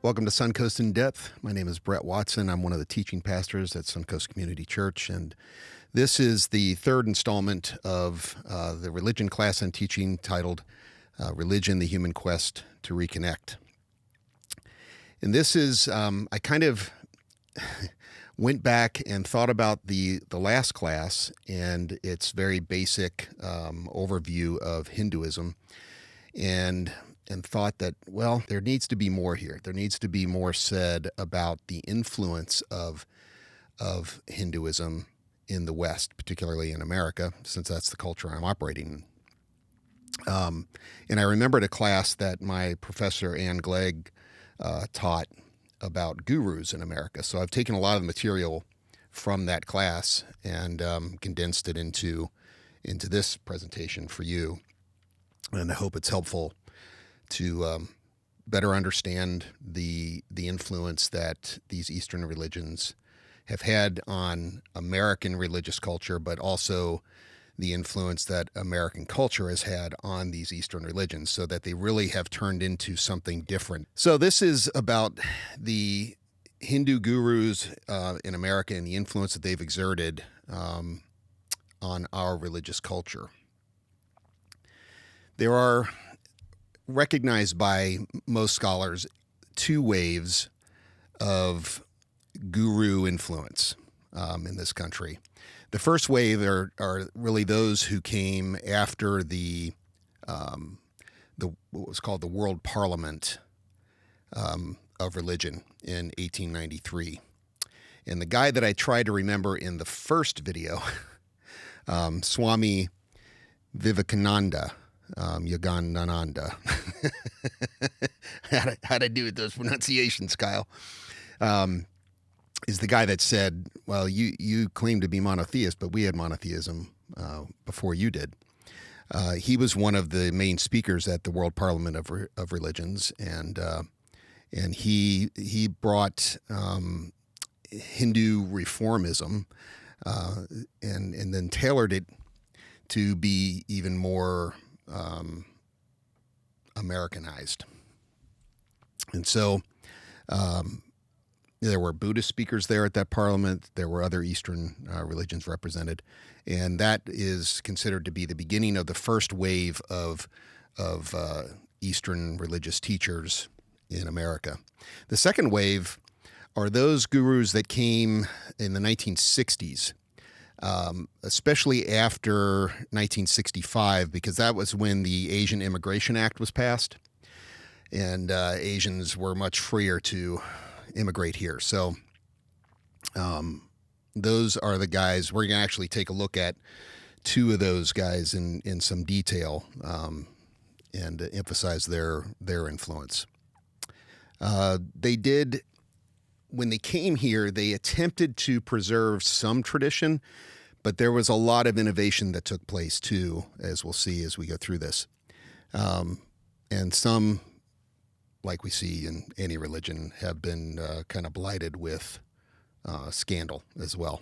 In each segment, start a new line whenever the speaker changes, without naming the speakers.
Welcome to Suncoast in Depth. My name is Brett Watson. I'm one of the teaching pastors at Suncoast Community Church, and this is the third installment of the religion class I'm teaching titled Religion, the Human Quest to Reconnect. And this is, I kind of went back and thought about the last class and its very basic overview of Hinduism, and thought that, well, there needs to be more here. There needs to be more said about the influence of Hinduism in the West, particularly in America, since that's the culture I'm operating in. And I remembered a class that my professor, Ann Glegg, taught about gurus in America. So I've taken a lot of the material from that class and condensed it into this presentation for you. And I hope it's helpful to better understand the influence that these Eastern religions have had on American religious culture, but also the influence that American culture has had on these Eastern religions, so that they really have turned into something different. So this is about the Hindu gurus in America and the influence that they've exerted on our religious culture. There are recognized by most scholars two waves of guru influence in this country. The first wave are really those who came after the what was called the World Parliament of Religion in 1893. And the guy that I tried to remember in the first video, Swami Vivekananda, Yoganananda. How'd I do with those pronunciations, Kyle? Is the guy that said, well, you claim to be monotheist, but we had monotheism before you did. He was one of the main speakers at the World Parliament of Religions, and he brought Hindu reformism and then tailored it to be even more Americanized. And so there were Buddhist speakers there at that parliament. There were other Eastern religions represented. And that is considered to be the beginning of the first wave of Eastern religious teachers in America. The second wave are those gurus that came in the 1960s. Especially after 1965, because that was when the Asian Immigration Act was passed, and Asians were much freer to immigrate here. So those are the guys. We're going to actually take a look at two of those guys in some detail and emphasize their influence. They did. When they came here, they attempted to preserve some tradition, but there was a lot of innovation that took place too, as we'll see as we go through this. And some, like we see in any religion, have been kind of blighted with scandal as well.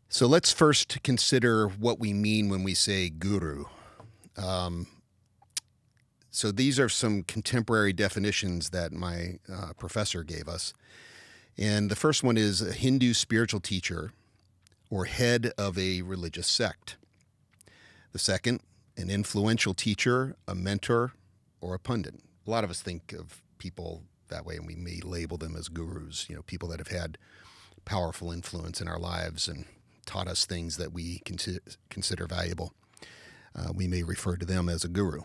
So let's first consider what we mean when we say guru. So these are some contemporary definitions that my professor gave us. And the first one is a Hindu spiritual teacher or head of a religious sect. The second, an influential teacher, a mentor, or a pundit. A lot of us think of people that way, and we may label them as gurus, people that have had powerful influence in our lives and taught us things that we consider valuable. We may refer to them as a guru.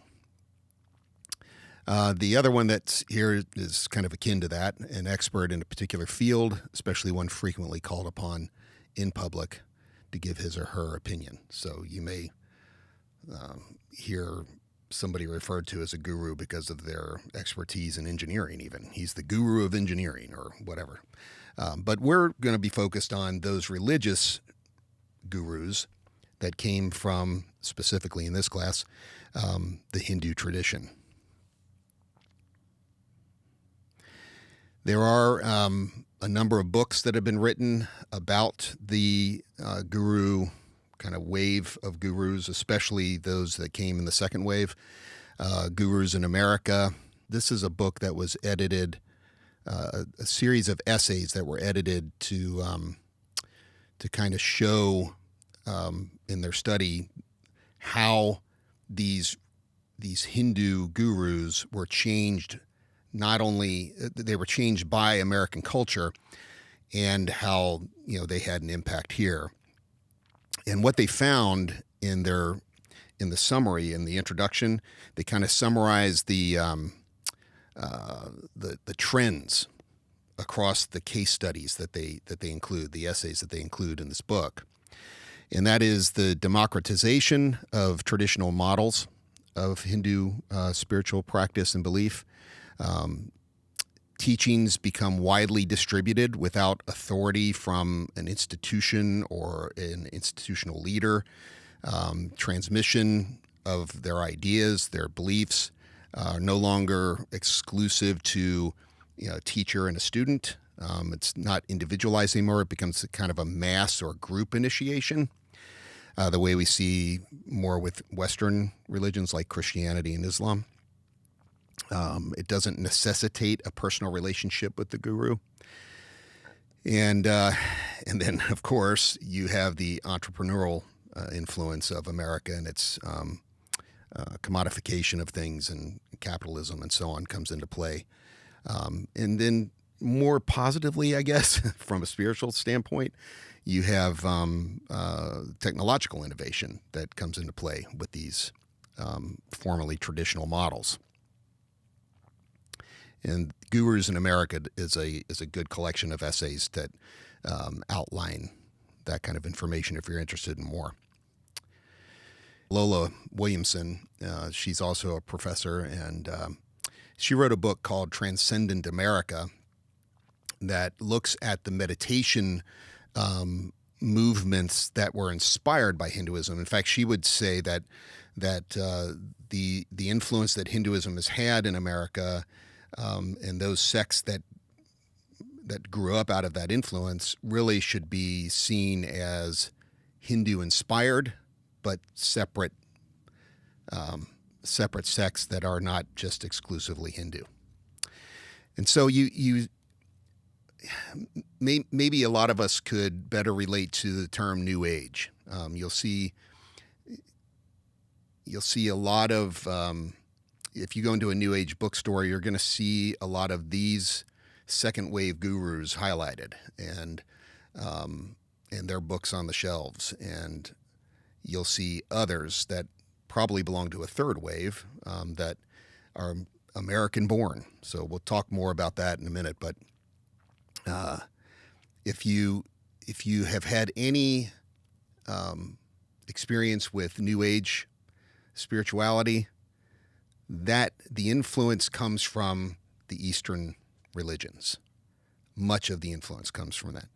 The other one that's here is kind of akin to that, an expert in a particular field, especially one frequently called upon in public to give his or her opinion. So you may hear somebody referred to as a guru because of their expertise in engineering even. He's the guru of engineering or whatever. But we're going to be focused on those religious gurus that came from, specifically in this class, the Hindu tradition. There are a number of books that have been written about the guru kind of wave of gurus, especially those that came in the second wave, Gurus in America. This is a book that was edited, a series of essays that were edited to kind of show in their study how these Hindu gurus were changed. Not only they were changed by American culture, and how they had an impact here. And what they found in the summary, in the introduction, they kind of summarized the trends across the case studies that they include, the essays that they include in this book. And that is the democratization of traditional models of Hindu spiritual practice and belief. Teachings become widely distributed without authority from an institution or an institutional leader. Transmission of their ideas, their beliefs, are no longer exclusive to a teacher and a student. It's not individualized anymore. It becomes kind of a mass or group initiation, the way we see more with Western religions like Christianity and Islam. It doesn't necessitate a personal relationship with the guru. And then, of course, you have the entrepreneurial influence of America and its commodification of things, and capitalism and so on comes into play. And then more positively, I guess, from a spiritual standpoint, you have technological innovation that comes into play with these formerly traditional models. And Gurus in America is a good collection of essays that outline that kind of information if you're interested in more. Lola Williamson, she's also a professor, and she wrote a book called Transcendent America that looks at the meditation movements that were inspired by Hinduism. In fact, she would say that the influence that Hinduism has had in America, and those sects that grew up out of that influence, really should be seen as Hindu-inspired, but separate sects that are not just exclusively Hindu. And so maybe a lot of us could better relate to the term New Age. You'll see a lot of, if you go into a New Age bookstore, you're going to see a lot of these second wave gurus highlighted, and their books on the shelves. And you'll see others that probably belong to a third wave that are American born. So we'll talk more about that in a minute. But if you have had any experience with New Age spirituality, that the influence comes from the Eastern religions. Much of the influence comes from that.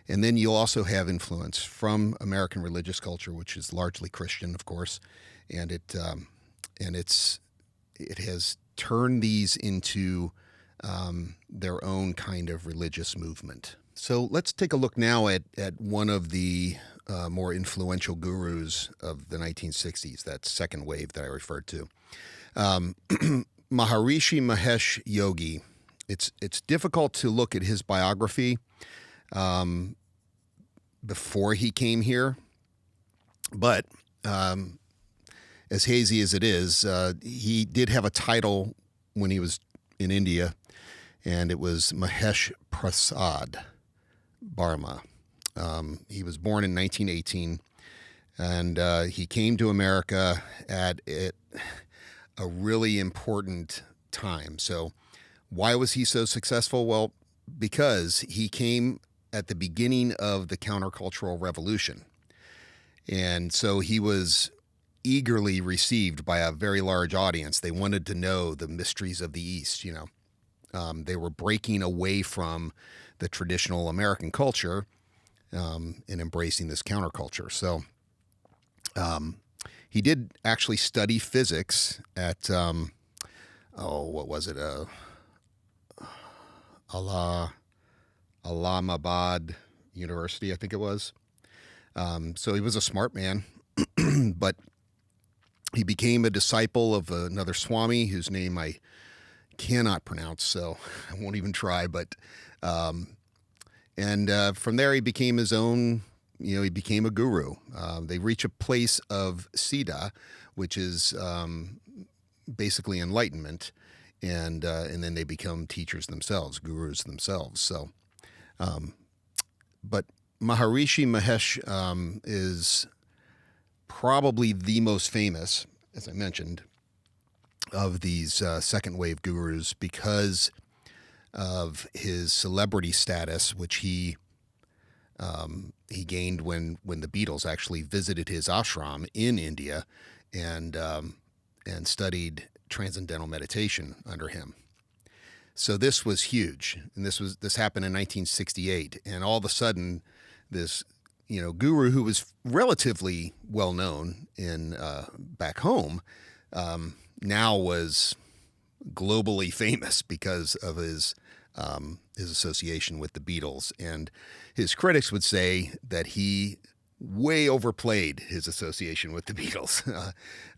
And then you'll also have influence from American religious culture, which is largely Christian, of course, and it has turned these into their own kind of religious movement. So let's take a look now at one of the more influential gurus of the 1960s, that second wave that I referred to. Maharishi Mahesh Yogi. It's difficult to look at his biography before he came here, but as hazy as it is, he did have a title when he was in India, and it was Mahesh Prasad Barma. He was born in 1918, and he came to America at a really important time. So why was he so successful? Well, because he came at the beginning of the countercultural revolution. And so he was eagerly received by a very large audience. They wanted to know the mysteries of the East, They were breaking away from the traditional American culture and embracing this counterculture. So he did actually study physics at, what was it? Allahabad University, I think it was. So he was a smart man, but he became a disciple of another Swami whose name I cannot pronounce, so I won't even try. But from there, he became his own. He became a guru. They reach a place of siddha, which is basically enlightenment, and then they become teachers themselves, gurus themselves. So, but Maharishi Mahesh is probably the most famous, as I mentioned, of these second wave gurus because of his celebrity status, which he gained when the Beatles actually visited his ashram in India and studied transcendental meditation under him. So this was huge, and this happened in 1968, and all of a sudden, this guru who was relatively well known in back home now was globally famous because of his association with the Beatles, and his critics would say that he way overplayed his association with the Beatles.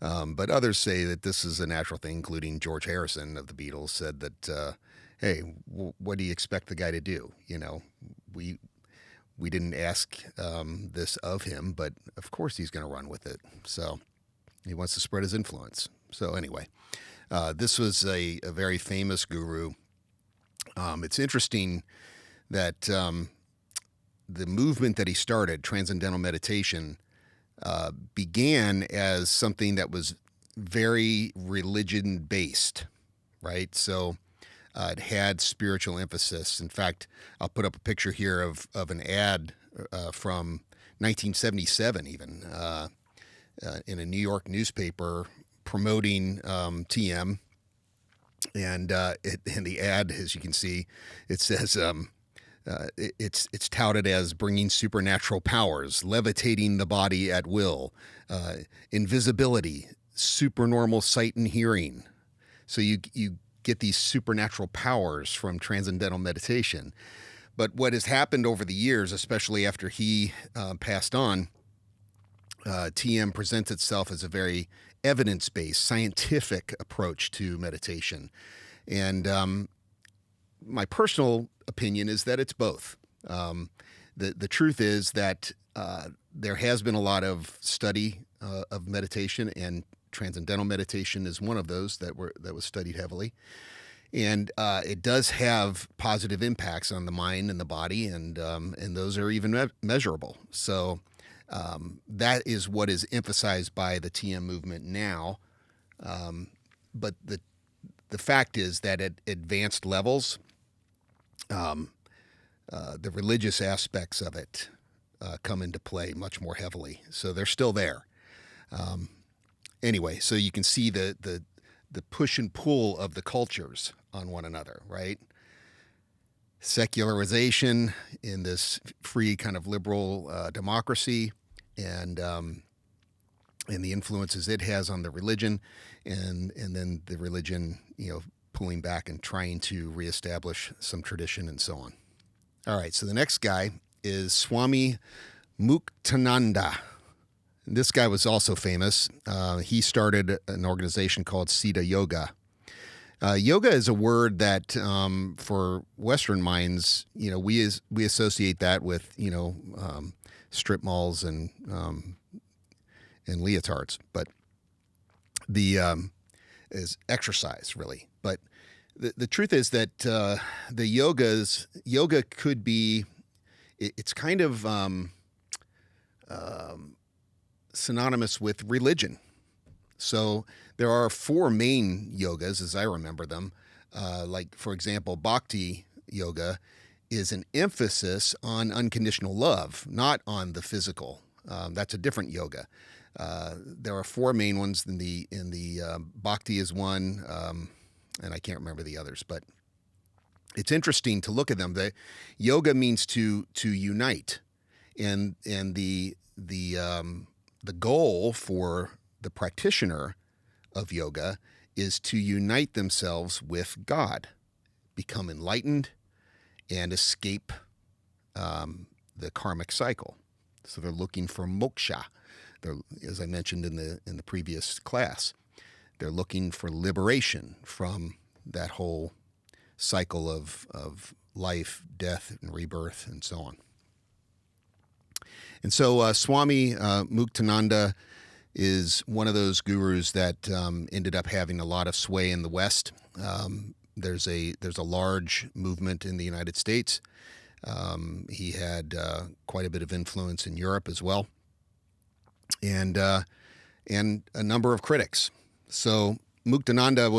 But others say that this is a natural thing, including George Harrison of the Beatles said that, hey, what do you expect the guy to do? We didn't ask this of him, but of course he's going to run with it. So he wants to spread his influence. So anyway, this was a very famous guru. It's interesting that the movement that he started, transcendental meditation, began as something that was very religion-based, right? So it had spiritual emphasis. In fact, I'll put up a picture here of an ad from 1977 even in a New York newspaper promoting TM. And in the ad, as you can see, it says it's touted as bringing supernatural powers, levitating the body at will, invisibility, supernormal sight and hearing. So you get these supernatural powers from transcendental meditation. But what has happened over the years, especially after he passed on, TM presents itself as a very evidence-based, scientific approach to meditation. And my personal opinion is that it's both. The truth is that there has been a lot of study of meditation, and transcendental meditation is one of those that was studied heavily. And it does have positive impacts on the mind and the body, and those are even measurable. So that is what is emphasized by the TM movement now. But the fact is that at advanced levels, the religious aspects of it come into play much more heavily. So they're still there. Anyway, so you can see the push and pull of the cultures on one another, right? Secularization in this free kind of liberal democracy, and the influences it has on the religion, and then the religion, pulling back and trying to reestablish some tradition and so on. All right, so the next guy is Swami Muktananda. This guy was also famous. He started an organization called Siddha Yoga. Yoga is a word that, for Western minds, we associate that with strip malls and leotards, but is exercise really. But the truth is that the yoga could be, it's kind of synonymous with religion. So there are four main yogas, as I remember them. Like, for example, Bhakti yoga is an emphasis on unconditional love, not on the physical. That's a different yoga. There are four main ones. In the Bhakti is one, and I can't remember the others. But it's interesting to look at them. The yoga means to unite, and the goal for the practitioner of yoga is to unite themselves with God, become enlightened, and escape the karmic cycle. So they're looking for moksha. They're, as I mentioned in the previous class, they're looking for liberation from that whole cycle of life, death, and rebirth, and so on. And so Swami Muktananda is one of those gurus that ended up having a lot of sway in the West. There's a large movement in the United States. He had quite a bit of influence in Europe as well, and a number of critics. So Muktananda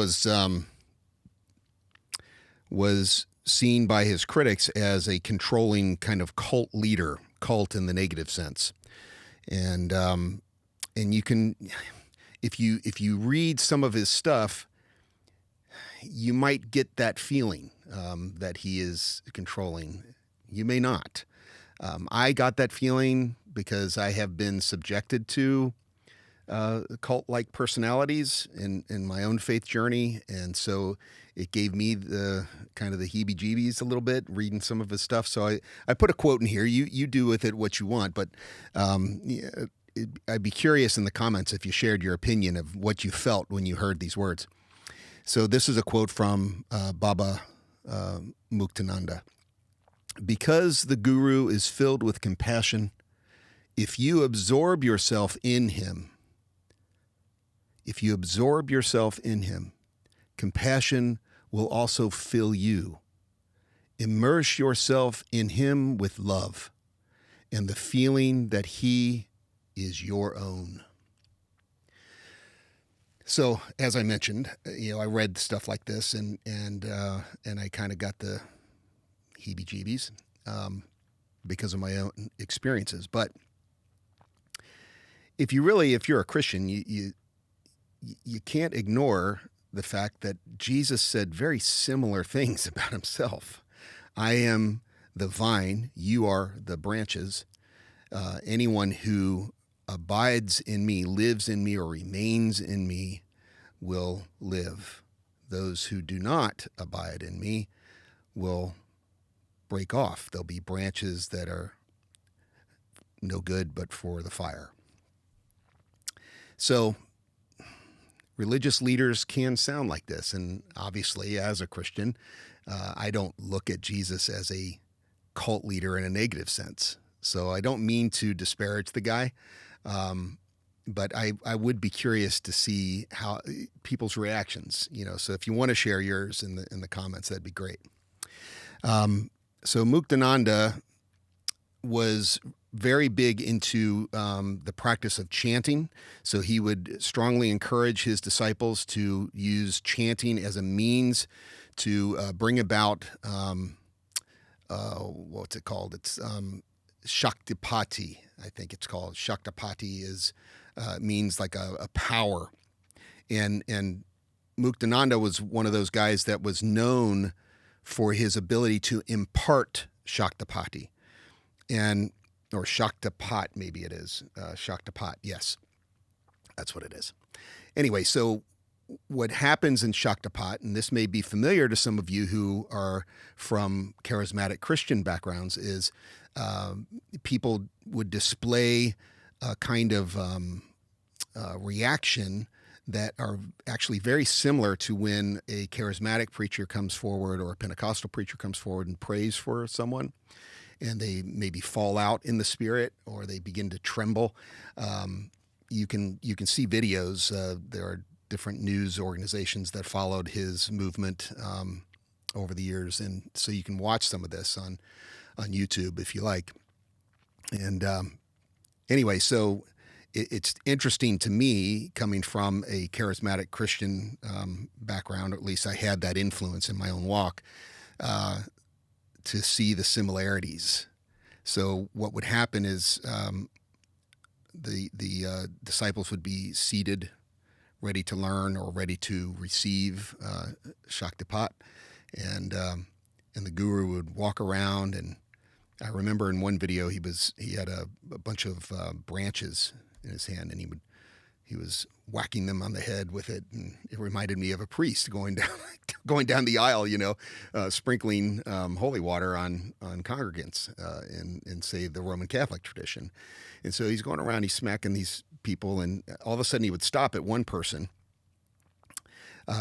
was seen by his critics as a controlling kind of cult leader, cult in the negative sense, and you can, if you read some of his stuff, you might get that feeling that he is controlling. You may not. I got that feeling because I have been subjected to cult-like personalities in my own faith journey, and so it gave me the kind of the heebie-jeebies a little bit reading some of his stuff. So I put a quote in here. You do with it what you want, but I'd be curious in the comments if you shared your opinion of what you felt when you heard these words. So this is a quote from Baba Muktananda. Because the guru is filled with compassion, if you absorb yourself in him, compassion will also fill you. Immerse yourself in him with love and the feeling that he is your own. So, as I mentioned, I read stuff like this, and I kind of got the heebie-jeebies because of my own experiences. But if you're a Christian, you can't ignore the fact that Jesus said very similar things about himself. I am the vine, you are the branches. Anyone who abides in me, lives in me, or remains in me will live. Those who do not abide in me will break off. There'll be branches that are no good but for the fire. So religious leaders can sound like this, and obviously as a Christian, I don't look at Jesus as a cult leader in a negative sense. So I don't mean to disparage the guy, but I would be curious to see how people's reactions. So if you want to share yours in the comments, that'd be great. So Muktananda was very big into the practice of chanting. So he would strongly encourage his disciples to use chanting as a means to bring about, what's it called? It's Shaktipati, I think it's called. Shaktipati means like a power. And Muktananda was one of those guys that was known for his ability to impart Shaktipati. Or Shaktipat, maybe it is. Shaktipat, yes. That's what it is. Anyway, so what happens in Shaktipat, and this may be familiar to some of you who are from charismatic Christian backgrounds, is people would display a kind of reaction that are actually very similar to when a charismatic preacher comes forward or a Pentecostal preacher comes forward and prays for someone, and they maybe fall out in the spirit or they begin to tremble. You can see videos. There are different news organizations that followed his movement over the years, and so you can watch some of this on YouTube if you like. And anyway, so it's interesting to me, coming from a charismatic Christian background, or at least I had that influence in my own walk, to see the similarities. So what would happen is the disciples would be seated, ready to learn or ready to receive Shaktipat, and the guru would walk around. And I remember in one video he had a bunch of branches in his hand, and he was whacking them on the head with it, and it reminded me of a priest going down going down the aisle, sprinkling holy water on congregants in say the Roman Catholic tradition. And so he's going around, he's smacking these people, and all of a sudden he would stop at one person,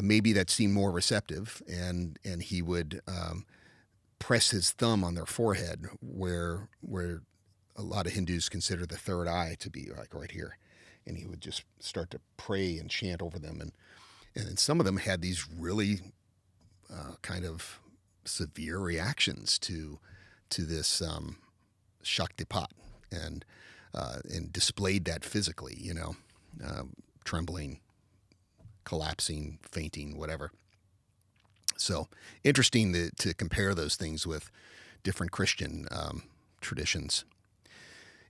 maybe that seemed more receptive, and he would press his thumb on their forehead, where a lot of Hindus consider the third eye to be, like right here. And he would just start to pray and chant over them. And some of them had these really kind of severe reactions to this Shaktipat, and displayed that physically, trembling, collapsing, fainting, whatever. So interesting to compare those things with different Christian traditions.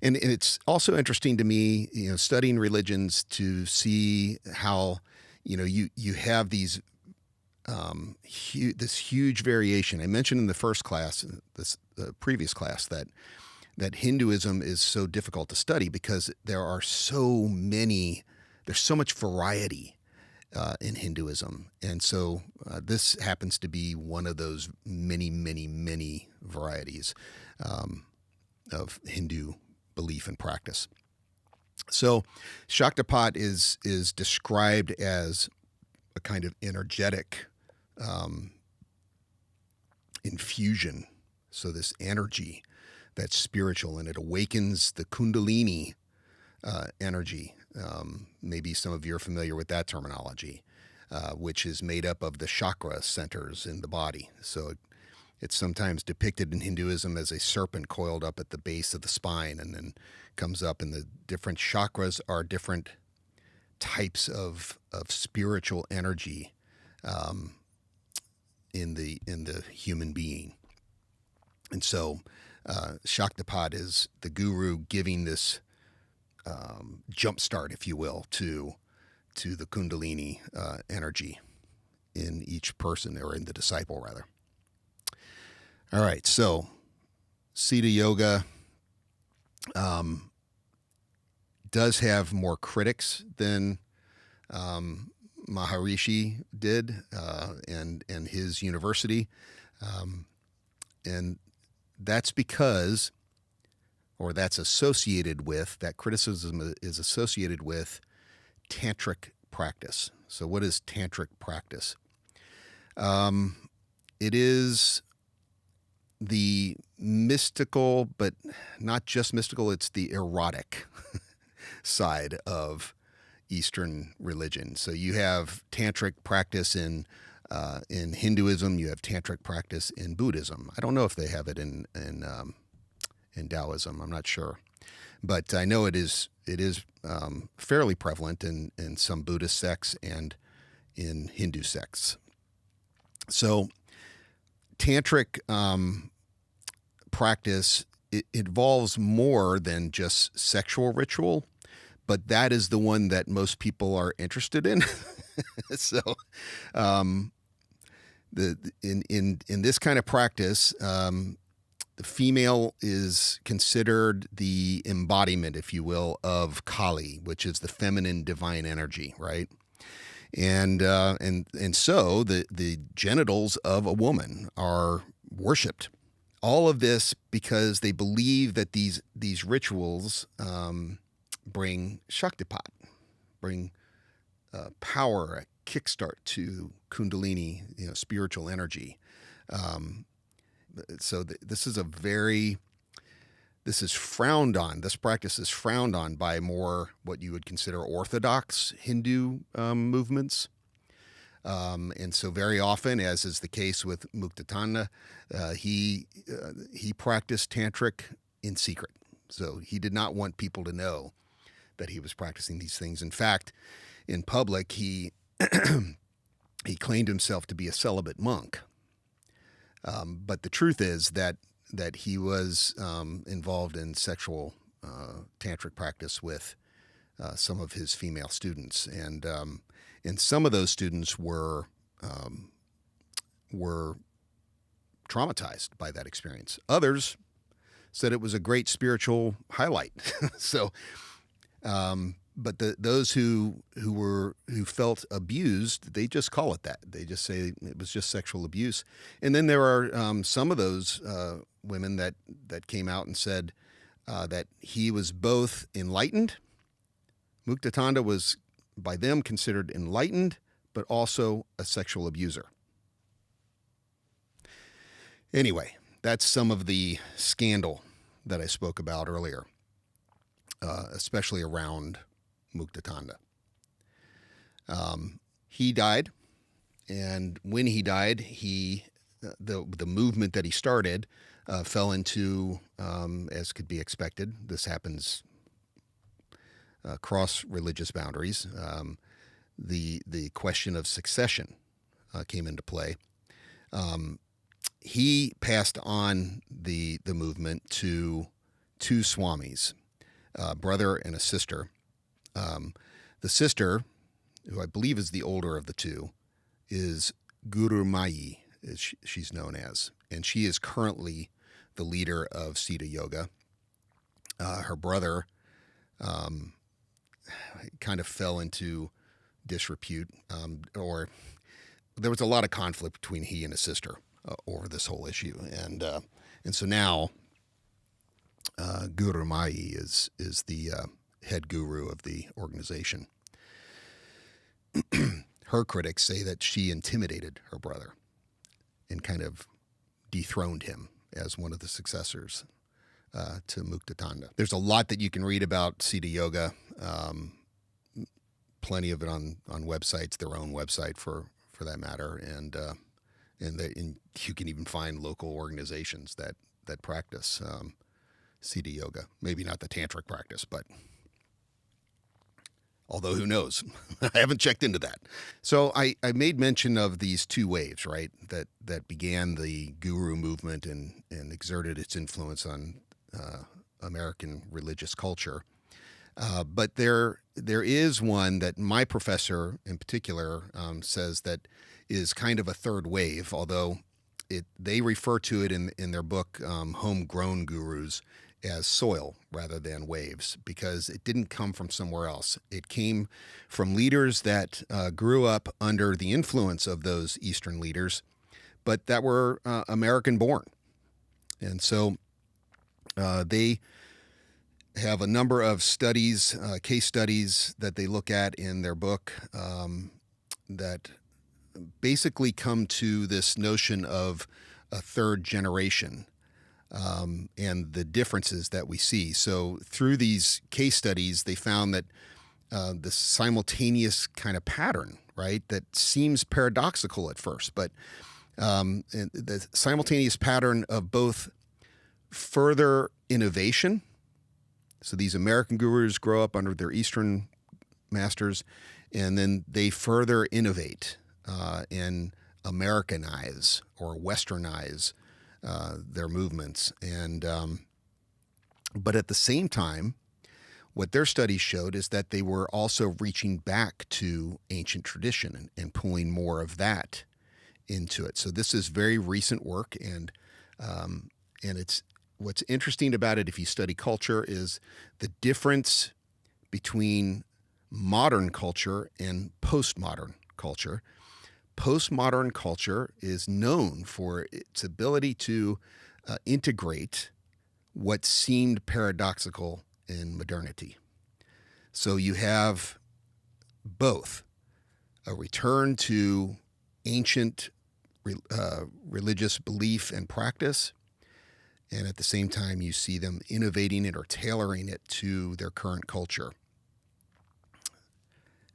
And it's also interesting to me, studying religions, to see how, you have these this huge variation. I mentioned in the first class, the previous class, that Hinduism is so difficult to study because there's so much variety in Hinduism. And so this happens to be one of those many, many, many varieties of Hindu belief and practice. So Shaktipat is described as a kind of energetic infusion. So this energy that's spiritual, and it awakens the Kundalini energy. Maybe some of you are familiar with that terminology, which is made up of the chakra centers in the body. So it's sometimes depicted in Hinduism as a serpent coiled up at the base of the spine, and then comes up, and the different chakras are different types of spiritual energy in the human being. And so Shaktipat is the guru giving this jump start, if you will, to the Kundalini energy in each person, or in the disciple rather. All right, so Siddha Yoga does have more critics than Maharishi did, and his university, and that's because, or that's associated with, that criticism is associated with tantric practice. So what is tantric practice? It is the mystical, but not just mystical, it's the erotic side of Eastern religion. So you have tantric practice in Hinduism, you have tantric practice in Buddhism. I don't know if they have it in Taoism. I'm not sure, but I know it is fairly prevalent in some Buddhist sects and in Hindu sects. So tantric practice, it involves more than just sexual ritual, but that is the one that most people are interested in. So, in this kind of practice, the female is considered the embodiment, if you will, of Kali, which is the feminine divine energy, right? And so the genitals of a woman are worshipped. All of this because they believe that these rituals bring Shaktipat, bring power, a kickstart to Kundalini, spiritual energy. So this is frowned on. This practice is frowned on by more what you would consider orthodox Hindu movements. And so very often, as is the case with Muktananda, he practiced tantric in secret. So he did not want people to know that he was practicing these things. In fact, in public, he claimed himself to be a celibate monk. But the truth is that he was involved in sexual tantric practice with some of his female students, and some of those students were traumatized by that experience. Others said it was a great spiritual highlight. So, those who felt abused, they just call it that. They just say it was just sexual abuse. And then there are some of those women that came out and said that he was both enlightened. Muktatanda was by them considered enlightened, but also a sexual abuser. Anyway, that's some of the scandal that I spoke about earlier, especially around Muktatanda. He died, and when he died, the movement that he started fell into, as could be expected, this happens across religious boundaries. The question of succession came into play. He passed on the movement to two swamis, a brother and a sister. The sister, who I believe is the older of the two, is Guru Mayi, as she's known as, and she is currently the leader of Siddha Yoga. Her brother kind of fell into disrepute, or there was a lot of conflict between he and his sister over this whole issue, and so now Guru Mayi is the head guru of the organization. Her critics say that she intimidated her brother and kind of dethroned him as one of the successors to Muktatanda. There's a lot that you can read about Siddha Yoga, plenty of it on websites, their own website for that matter, and you can even find local organizations that practice Siddha Yoga. Maybe not the tantric practice, but although who knows? I haven't checked into that. So I made mention of these two waves, right, that began the guru movement and exerted its influence on American religious culture. But there is one that my professor in particular says that is kind of a third wave, although they refer to it in their book, Homegrown Gurus, as soil rather than waves, because it didn't come from somewhere else. It came from leaders that grew up under the influence of those Eastern leaders, but that were American born. And so they have a number of studies, case studies that they look at in their book that basically come to this notion of a third generation and the differences that we see. So through these case studies, they found that the simultaneous kind of pattern, right, that seems paradoxical at first, but the simultaneous pattern of both further innovation. So these American gurus grow up under their Eastern masters, and then they further innovate and Americanize or Westernize their movements. And but at the same time, what their studies showed is that they were also reaching back to ancient tradition and pulling more of that into it. So this is very recent work, and it's what's interesting about it, if you study culture, is the difference between modern culture and postmodern culture. Postmodern culture is known for its ability to integrate what seemed paradoxical in modernity. So you have both a return to ancient religious belief and practice, and at the same time you see them innovating it or tailoring it to their current culture.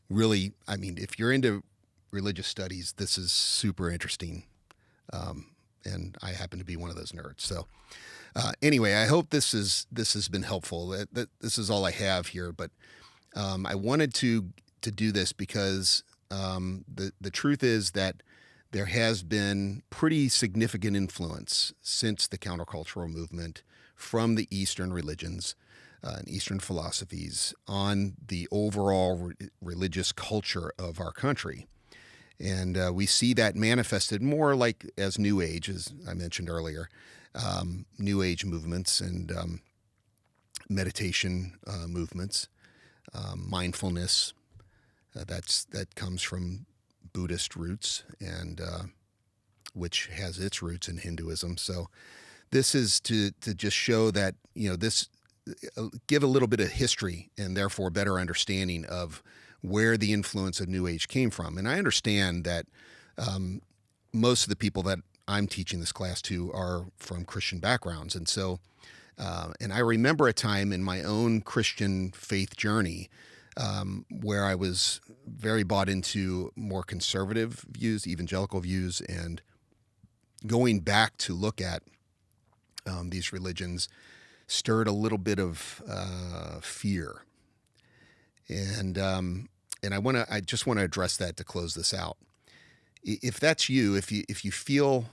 Really, I mean, if you're into religious studies, this is super interesting, and I happen to be one of those nerds. So anyway, I hope this has been helpful. This is all I have here, but I wanted to do this because the truth is that there has been pretty significant influence since the countercultural movement from the Eastern religions and Eastern philosophies on the overall religious culture of our country. And we see that manifested more like as New Age, as I mentioned earlier, New Age movements and meditation movements. mindfulness. That comes from Buddhist roots, and which has its roots in Hinduism. So this is to just show that, this give a little bit of history and therefore better understanding of where the influence of New Age came from. And I understand that most of the people that I'm teaching this class to are from Christian backgrounds. And so, and I remember a time in my own Christian faith journey where I was very bought into more conservative views, evangelical views, and going back to look at these religions stirred a little bit of fear. And I just want to address that to close this out. If that's you, if you feel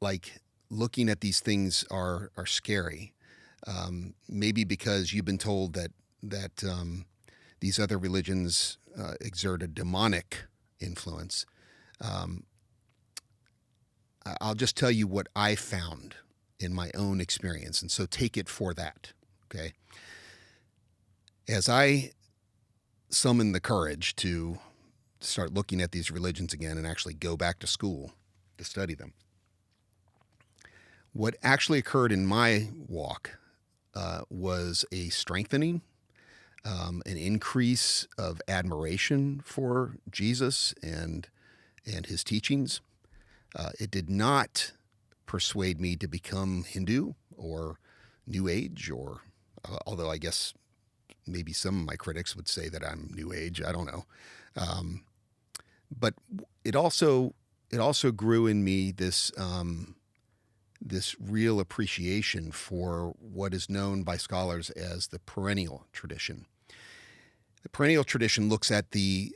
like looking at these things are scary, maybe because you've been told that these other religions exert a demonic influence, I'll just tell you what I found in my own experience, and so take it for that. Okay, as I summoned the courage to start looking at these religions again and actually go back to school to study them, what actually occurred in my walk was a strengthening, an increase of admiration for Jesus and his teachings. It did not persuade me to become Hindu or New Age, or although I guess maybe some of my critics would say that I'm New Age. I don't know. But it also grew in me this real appreciation for what is known by scholars as the perennial tradition. The perennial tradition looks at the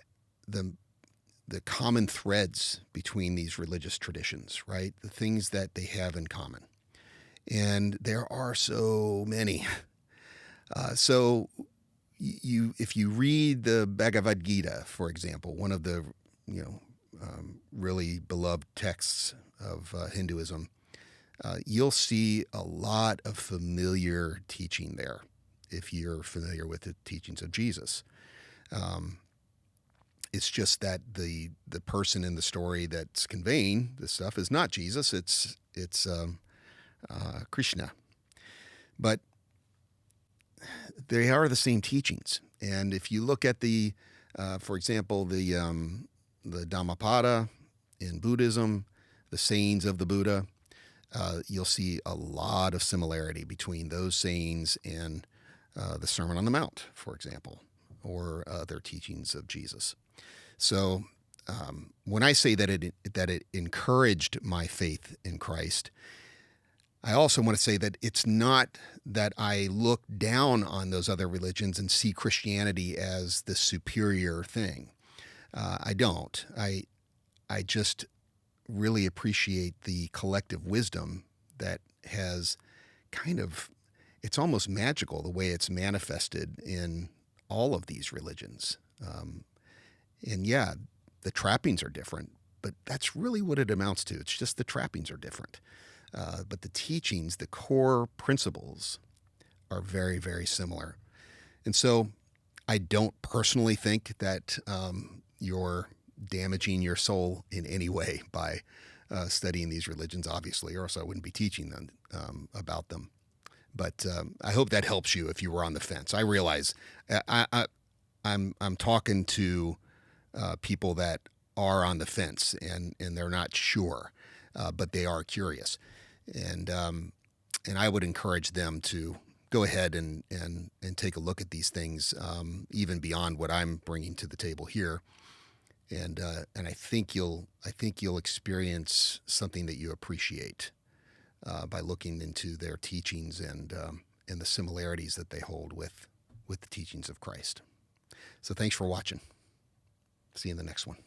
common threads between these religious traditions, right? The things that they have in common. And there are so many. So if you read the Bhagavad Gita, for example, one of the really beloved texts of Hinduism, you'll see a lot of familiar teaching there if you're familiar with the teachings of Jesus. It's just that the person in the story that's conveying this stuff is not Jesus. It's Krishna. But they are the same teachings. And if you look at for example, the Dhammapada in Buddhism, the sayings of the Buddha, you'll see a lot of similarity between those sayings and the Sermon on the Mount, for example, or other teachings of Jesus. So when I say that it encouraged my faith in Christ, I also want to say that it's not that I look down on those other religions and see Christianity as the superior thing. I don't. I just really appreciate the collective wisdom that has it's almost magical the way it's manifested in all of these religions. And yeah, the trappings are different, but that's really what it amounts to. It's just the trappings are different. But the teachings, the core principles are very, very similar. And so I don't personally think that you're damaging your soul in any way by studying these religions, obviously, or else I wouldn't be teaching them about them. But I hope that helps you if you were on the fence. I realize I'm talking to people that are on the fence and they're not sure, but they are curious. And I would encourage them to go ahead and take a look at these things, even beyond what I'm bringing to the table here. And I think you'll experience something that you appreciate by looking into their teachings and the similarities that they hold with the teachings of Christ. So thanks for watching. See you in the next one.